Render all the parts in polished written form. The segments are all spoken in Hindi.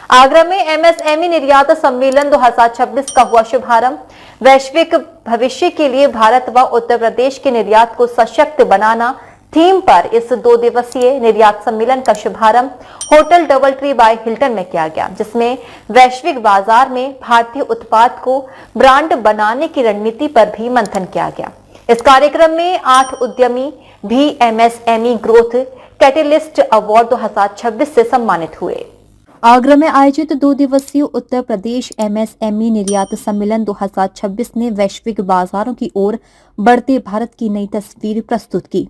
आगरा में एमएसएमई निर्यात सम्मेलन 2026 का हुआ शुभारंभ। वैश्विक भविष्य के लिए भारत व उत्तर प्रदेश के निर्यात को सशक्त बनाना थीम पर इस 2 दिवसीय निर्यात सम्मेलन का शुभारंभ hotel double tree by Hilton में किया गया, जिसमें वैश्विक बाजार में भारतीय उत्पाद को ब्रांड बनाने की रणनीति पर भी मंथन किया गया। इस कार्यक्रम में 8 उद्यमी भी एमएसएमई ग्रोथ कैटेलिस्ट अवार्ड 2026 से सम्मानित हुए। आगरा में आयोजित 2 दिवसीय उत्तर प्रदेश एमएसएमई निर्यात सम्मेलन 2026 ने वैश्विक बाजारों की ओर बढ़ते भारत की नई तस्वीर प्रस्तुत की।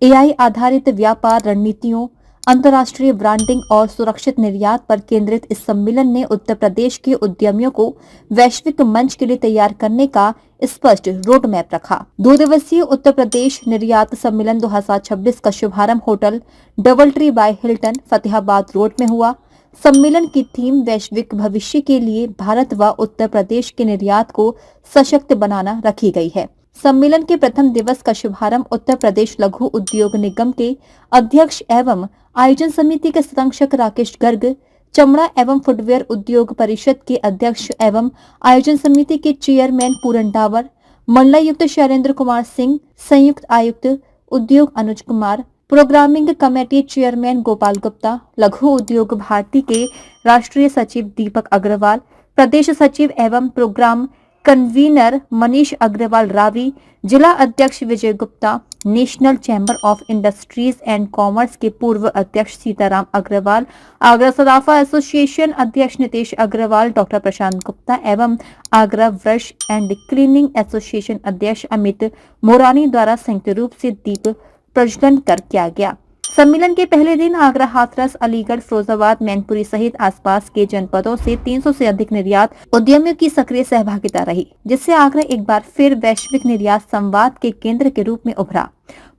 एआई आधारित व्यापार रणनीतियों, अंतर्राष्ट्रीय ब्रांडिंग और सुरक्षित निर्यात पर केंद्रित इस सम्मेलन ने उत्तर प्रदेश के उद्यमियों को वैश्विक मंच के लिए तैयार करने का स्पष्ट रोड मैप रखा। 2 दिवसीय उत्तर प्रदेश निर्यात सम्मेलन 2026 का शुभारंभ hotel double tree by Hilton Fatehabad road में हुआ। सम्मेलन की थीम वैश्विक भविष्य के लिए भारत व उत्तर प्रदेश के निर्यात को सशक्त बनाना रखी गई है। सम्मेलन के प्रथम दिवस का शुभारंभ उत्तर प्रदेश लघु उद्योग निगम के अध्यक्ष एवं आयोजन समिति के संरक्षक राकेश गर्ग, चमड़ा एवं फुटवेयर उद्योग परिषद के अध्यक्ष एवं आयोजन समिति के चेयरमैन पूरन डावर, मंडलायुक्त शैलेंद्र कुमार सिंह, संयुक्त आयुक्त उद्योग Anuj Kumar, programming committee chairman Gopal Gupta, Laghu Udyog Bharti के राष्ट्रीय सचिव दीपक अग्रवाल, प्रदेश सचिव एवं प्रोग्राम कन्वीनर मनीष अग्रवाल रावी, जिला अध्यक्ष Vijay Gupta, national chamber of industries and commerce के पूर्व अध्यक्ष सीताराम अग्रवाल, आगरा सराफा एसोसिएशन अध्यक्ष नितेश अग्रवाल, डॉक्टर प्रशांत गुप्ता एवं Agra brush and cleaning association अध्यक्ष अमित मोरानी द्वारा संयुक्त रूप से दीप प्रज्वलन कर किया गया। सम्मेलन के पहले दिन आगरा, हाथरस, अलीगढ़, फिरोजाबाद, मैनपुरी सहित आसपास के जनपदों से 300 से अधिक निर्यात उद्यमियों की सक्रिय सहभागिता रही, जिससे आगरा एक बार फिर वैश्विक निर्यात संवाद के केंद्र के रूप में उभरा।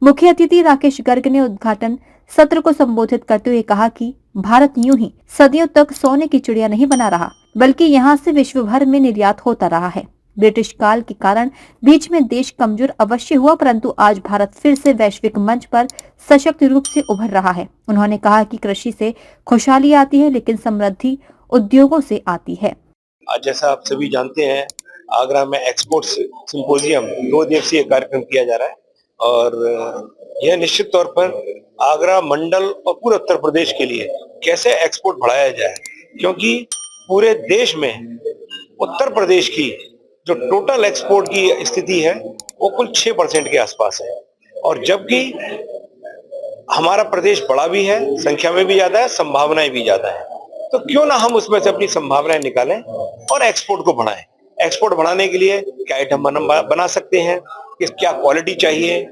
मुख्य अतिथि राकेश गर्ग ने उद्घाटन सत्र को संबोधित करते हुए कहा कि भारत यूं ही सदियों तक सोने की चिड़िया नहीं बना रहा, बल्कि यहाँ से विश्व भर में निर्यात होता रहा है। ब्रिटिश काल के कारण बीच में देश कमजोर अवश्य हुआ, परंतु आज भारत फिर से वैश्विक मंच पर सशक्त रूप से उभर रहा है। उन्होंने कहा कि कृषि से खुशहाली आती है, लेकिन समृद्धि उद्योगों से आती है। आज जैसा आप सभी जानते हैं, आगरा में एक्सपोर्ट सिंपोजियम 2 दिवसीय कार्यक्रम किया जा रहा है और यह निश्चित तौर पर आगरा मंडल और पूरे उत्तर प्रदेश के लिए कैसे एक्सपोर्ट बढ़ाया जाए, क्योंकि पूरे देश में उत्तर प्रदेश की जो टोटल एक्सपोर्ट की स्थिति है वो कुल 6% के आसपास है, और जबकि हमारा प्रदेश बड़ा भी है, संख्या में भी ज्यादा है, संभावनाएं भी ज्यादा है, तो क्यों ना हम उसमें से अपनी संभावनाएं निकालें और एक्सपोर्ट को बढ़ाएं। एक्सपोर्ट बढ़ाने के लिए क्या आइटम बना सकते हैं, क्या क्वालिटी चाहिए,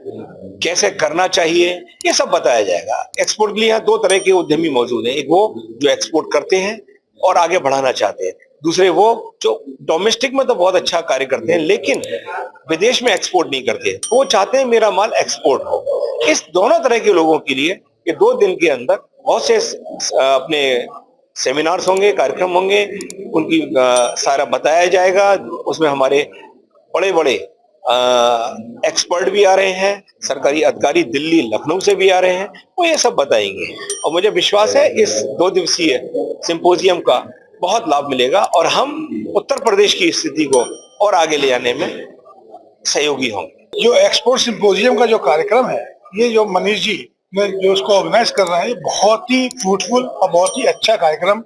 कैसे करना चाहिए, ये सब बताया जाएगा। एक्सपोर्ट के लिए यहाँ 2 तरह के उद्यमी मौजूद हैं, एक वो जो एक्सपोर्ट करते हैं और आगे बढ़ाना चाहते हैं, दूसरे वो जो डोमेस्टिक में तो बहुत अच्छा कार्य करते हैं लेकिन विदेश में एक्सपोर्ट नहीं करते, वो चाहते हैं मेरा माल एक्सपोर्ट हो। इस दोनों तरह के लोगों के लिए ये 2 दिन के अंदर बहुत से अपने सेमिनार्स होंगे, कार्यक्रम होंगे, उनकी सारा बताया जाएगा। उसमें हमारे बड़े बड़े एक्सपर्ट भी आ रहे हैं, सरकारी अधिकारी दिल्ली, लखनऊ से भी आ रहे हैं, वो ये सब बताएंगे और मुझे विश्वास है इस 2 दिवसीय सिंपोजियम का बहुत लाभ मिलेगा और हम उत्तर प्रदेश की स्थिति को और आगे ले जाने में सहयोगी होंगे। जो एक्सपोर्ट सिंपोजियम का जो कार्यक्रम है, ये जो मनीष जी जो उसको ऑर्गेनाइज कर रहे हैं, बहुत ही फ्रूटफुल और बहुत ही अच्छा कार्यक्रम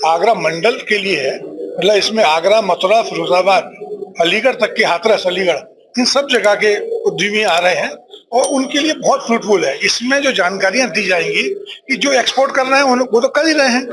आगरा मंडल के लिए है। मतलब इसमें आगरा, मथुरा, फिरोजाबाद, अलीगढ़ तक के, हाथरस, अलीगढ़, इन सब जगह के उद्यमी आ रहे हैं और उनके लिए बहुत फ्रूटफुल है। इसमें जो जानकारियां दी जाएंगी कि जो एक्सपोर्ट कर रहे हैं वो तो कर ही रहे हैं,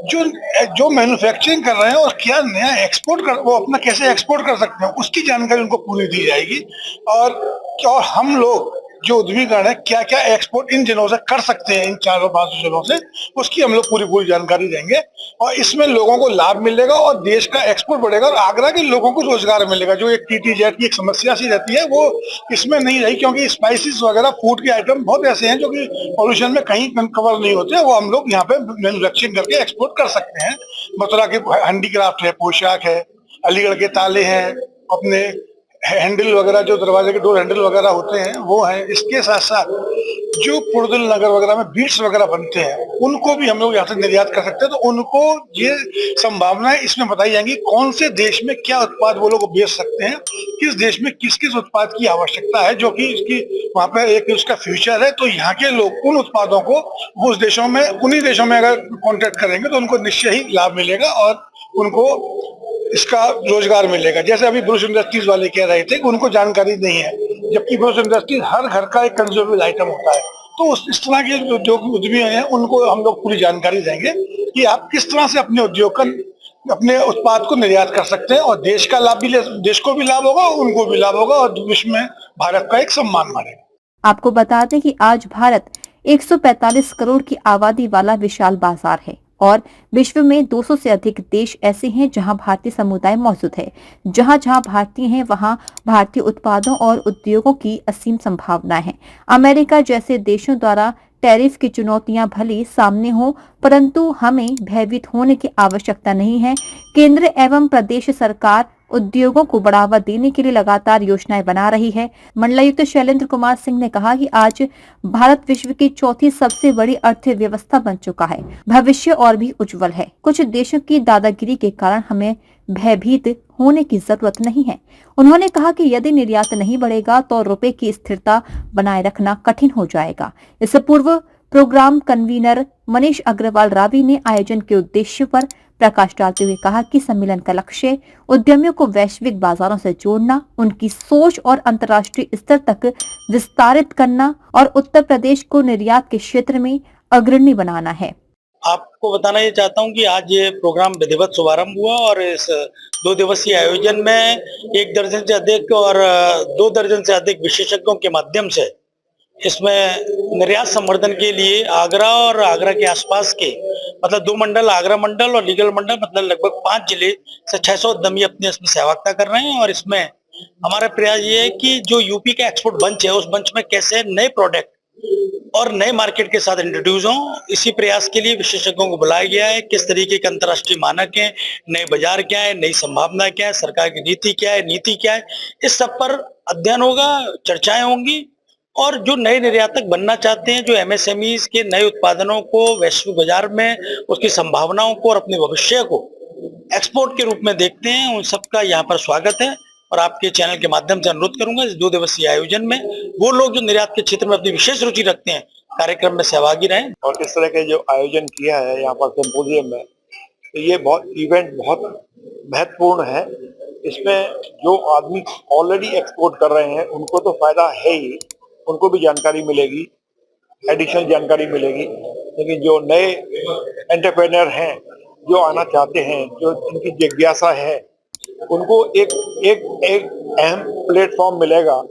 जो मैन्युफैक्चरिंग कर रहे हैं और क्या नया एक्सपोर्ट कर, वो अपना कैसे एक्सपोर्ट कर सकते हैं, उसकी जानकारी उनको पूरी दी जाएगी। और हम लोग जो उद्यमीगण है क्या क्या एक्सपोर्ट इन जिलों से कर सकते हैं, इन 4-5 जिलों से, उसकी हम लोग पूरी जानकारी देंगे और इसमें लोगों को लाभ मिलेगा और देश का एक्सपोर्ट बढ़ेगा और आगरा के लोगों को रोजगार मिलेगा। जो एक टीटीजेड की एक समस्या सी रहती है वो इसमें नहीं रही, क्योंकि स्पाइसेस वगैरह फूड के आइटम बहुत ऐसे हैं जो कि पॉल्यूशन में कहीं कवर नहीं होते, वो हम लोग यहाँ पे मैन्युफैक्चरिंग करके एक्सपोर्ट कर सकते हैं। मथुरा के हैंडीक्राफ्ट है, पोशाक है, अलीगढ़ के ताले हैं, अपने हैंडल वगैरह, जो दरवाजे के डोर हैंडल वगैरह होते हैं वो हैं। इसके साथ साथ जो पुर्दुल नगर वगैरह में बीट्स वगैरह बनते हैं उनको भी हम लोग यहाँ से निर्यात कर सकते हैं। तो उनको ये संभावनाएं इसमें बताई जाएंगी, कौन से देश में क्या उत्पाद वो लोग बेच सकते हैं, किस देश में किस किस उत्पाद की आवश्यकता है, जो कि इसकी वहाँ पे एक उसका फ्यूचर है। तो यहाँ के लोग उन उत्पादों को उस देशों में, उन्हीं देशों में अगर कॉन्ट्रैक्ट करेंगे तो उनको निश्चय ही लाभ मिलेगा और उनको इसका रोजगार मिलेगा। जैसे अभी ब्रूस इंडस्ट्रीज वाले कह रहे थे कि उनको जानकारी नहीं है, जबकि ब्रूस इंडस्ट्रीज हर घर का एक कंज्यूमेबल आइटम होता है। तो इस तरह के जो उद्यमी हैं उनको हम लोग पूरी जानकारी देंगे कि आप किस तरह से अपने उद्योग का, अपने उत्पाद को निर्यात कर सकते हैं और देश का लाभ भी, देश को भी लाभ होगा, उनको भी लाभ होगा और विश्व में भारत का एक सम्मान बढ़ेगा। आपको बता दें कि आज भारत 145 करोड़ की आबादी वाला विशाल बाजार है और विश्व में 200 से अधिक देश ऐसे हैं जहां भारतीय समुदाय मौजूद है। जहां जहां भारतीय हैं वहां भारतीय उत्पादों और उद्योगों की असीम संभावनाएं हैं। अमेरिका जैसे देशों द्वारा टैरिफ की चुनौतियां भली सामने हो, परंतु हमें भयभीत होने की आवश्यकता नहीं है। केंद्र एवं प्रदेश सरकार उद्योगों को बढ़ावा देने के लिए लगातार योजनाएं बना रही है। मंडलायुक्त शैलेंद्र कुमार सिंह ने कहा कि आज भारत विश्व की चौथी सबसे बड़ी अर्थव्यवस्था बन चुका है। भविष्य और भी उज्जवल है। कुछ देशों की दादागिरी के कारण हमें भयभीत होने की जरूरत नहीं है। उन्होंने कहा कि यदि निर्यात नहीं बढ़ेगा तो रुपए की स्थिरता बनाए रखना कठिन हो जाएगा। इससे पूर्व प्रोग्राम कन्वीनर मनीष अग्रवाल रावी ने आयोजन के उद्देश्य पर प्रकाश डालते हुए कहा कि सम्मेलन का लक्ष्य उद्यमियों को वैश्विक बाजारों से जोड़ना, उनकी सोच और अंतर्राष्ट्रीय स्तर तक विस्तारित करना और उत्तर प्रदेश को निर्यात के क्षेत्र में अग्रणी बनाना है। आपको बताना ये चाहता हूँ कि आज ये प्रोग्राम विधिवत शुभारंभ हुआ और इस 2 दिवसीय आयोजन में 1 दर्जन से अधिक और 2 दर्जन से अधिक विशेषज्ञों के माध्यम से इसमें निर्यात संवर्धन के लिए आगरा और आगरा के आसपास के मतलब 2 मंडल, आगरा मंडल और लीगल मंडल, मतलब लगभग 5 जिले से 600 उद्यमी अपने इसमें सहभागिता कर रहे हैं। और इसमें हमारा प्रयास ये है कि जो यूपी का एक्सपोर्ट मंच है उस मंच में कैसे नए प्रोडक्ट और नए मार्केट के साथ इंट्रोड्यूस हों, इसी प्रयास के लिए विशेषज्ञों को बुलाया गया है। किस तरीके के अंतर्राष्ट्रीय मानक हैं, नए बाजार क्या है, नई संभावना क्या है, सरकार की नीति क्या है, नीति क्या है, इस सब पर अध्ययन होगा, चर्चाएं होंगी। और जो नए निर्यातक बनना चाहते हैं, जो एमएसएमईज के नए उत्पादनों को वैश्विक बाजार में उसकी संभावनाओं को और अपने भविष्य को एक्सपोर्ट के रूप में देखते हैं, उन सबका यहाँ पर स्वागत है। और आपके चैनल के माध्यम से अनुरोध करूंगा इस 2 दिवसीय आयोजन में वो लोग जो निर्यात के क्षेत्र में अपनी विशेष रुचि रखते हैं कार्यक्रम में सहभागी रहें। और इस तरह के जो आयोजन किया है यहाँ पर सिम्पोजियम में, तो ये इवेंट बहुत महत्वपूर्ण है। इसमें जो आदमी ऑलरेडी एक्सपोर्ट कर रहे हैं उनको तो फायदा है ही, उनको भी जानकारी मिलेगी, एडिशनल जानकारी मिलेगी। लेकिन जो नए एंटरप्रेन्योर हैं, जो आना चाहते हैं, जो इनकी जिज्ञासा है, उनको एक अहम प्लेटफॉर्म मिलेगा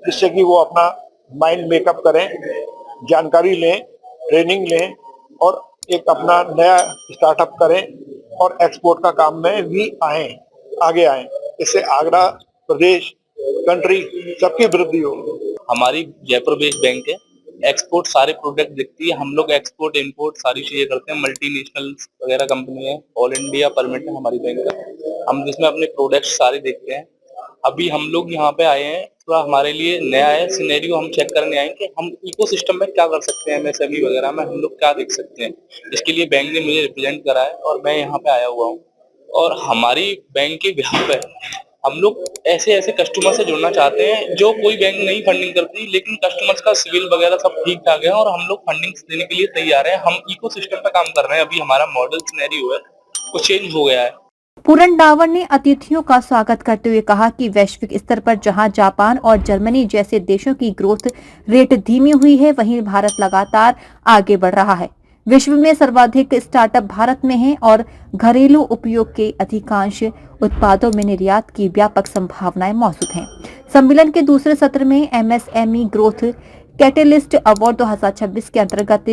जिससे कि वो अपना माइंड मेकअप करें, जानकारी लें, ट्रेनिंग लें और एक अपना नया स्टार्टअप करें और एक्सपोर्ट का काम में भी आगे आए। इससे आगरा, प्रदेश, कंट्री सबकी वृद्धि हो। हमारी जयपुर बेस्ड बैंक है, एक्सपोर्ट सारे प्रोडक्ट दिखती है। हम लोग एक्सपोर्ट इंपोर्ट सारी चीजें करते हैं। मल्टीनेशनल वगैरह कंपनी है, ऑल इंडिया परमिट है हमारी बैंक का। हम जिसमें अपने प्रोडक्ट्स सारे देखते हैं। अभी हम लोग यहाँ पे आए हैं, थोड़ा हमारे लिए नया है सिनेरियो, हम चेक करने आए कि हम इकोसिस्टम में क्या कर सकते हैं, एमएसएमई वगैरह में हम लोग क्या देख सकते हैं। इसके लिए बैंक ने मुझे रिप्रेजेंट करा है और मैं यहाँ पे आया हुआ हूँ। और हमारी बैंक के बिहाफ पे हम लोग ऐसे कस्टमर से जुड़ना चाहते हैं जो कोई बैंक नहीं फंडिंग करती, लेकिन कस्टमर्स का सिविल वगैरह सब ठीक ठाक है और हम लोग फंडिंग देने के लिए तैयार हैं। हम इकोसिस्टम पे काम कर रहे हैं। अभी हमारा मॉडल सिनेरियो है वो चेंज हो गया है। पूरन डावर ने अतिथियों का स्वागत करते हुए कहा कि वैश्विक स्तर पर जहां जापान और जर्मनी जैसे देशों की ग्रोथ रेट धीमी हुई है, वहीं भारत लगातार आगे बढ़ रहा है। विश्व में सर्वाधिक स्टार्टअप भारत में हैं और घरेलू उपयोग के अधिकांश उत्पादों में निर्यात की व्यापक संभावनाएं मौजूद हैं। सम्मेलन के दूसरे सत्र में एमएसएमई ग्रोथ कैटेलिस्ट अवार्ड 2026 के अंतर्गत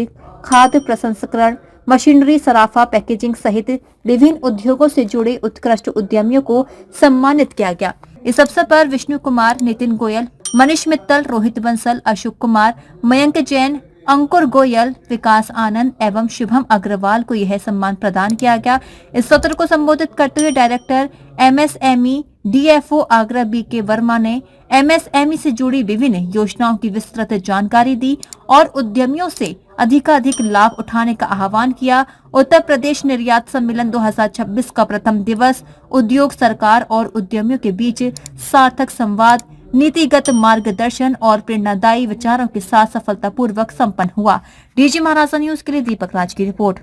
खाद्य प्रसंस्करण, मशीनरी, सराफा, पैकेजिंग सहित विभिन्न उद्योगों से जुड़े उत्कृष्ट उद्यमियों को सम्मानित किया गया। इस अवसर पर विष्णु कुमार, नितिन गोयल, मनीष मित्तल, रोहित बंसल, अशोक कुमार, मयंक जैन, अंकुर गोयल, विकास आनंद एवं शुभम अग्रवाल को यह सम्मान प्रदान किया गया। इस सत्र को संबोधित करते हुए director MSME DFO Agra BK Verma ने MSME से जुड़ी विभिन्न योजनाओं की विस्तृत जानकारी दी और उद्यमियों से अधिकाधिक लाभ उठाने का आह्वान किया। उत्तर प्रदेश निर्यात सम्मेलन 2026 का प्रथम दिवस उद्योग, सरकार और उद्यमियों के बीच सार्थक संवाद, नीतिगत मार्गदर्शन और प्रेरणादायी विचारों के साथ सफलतापूर्वक संपन्न हुआ। डीजी महाराजा न्यूज के लिए दीपक राज की रिपोर्ट।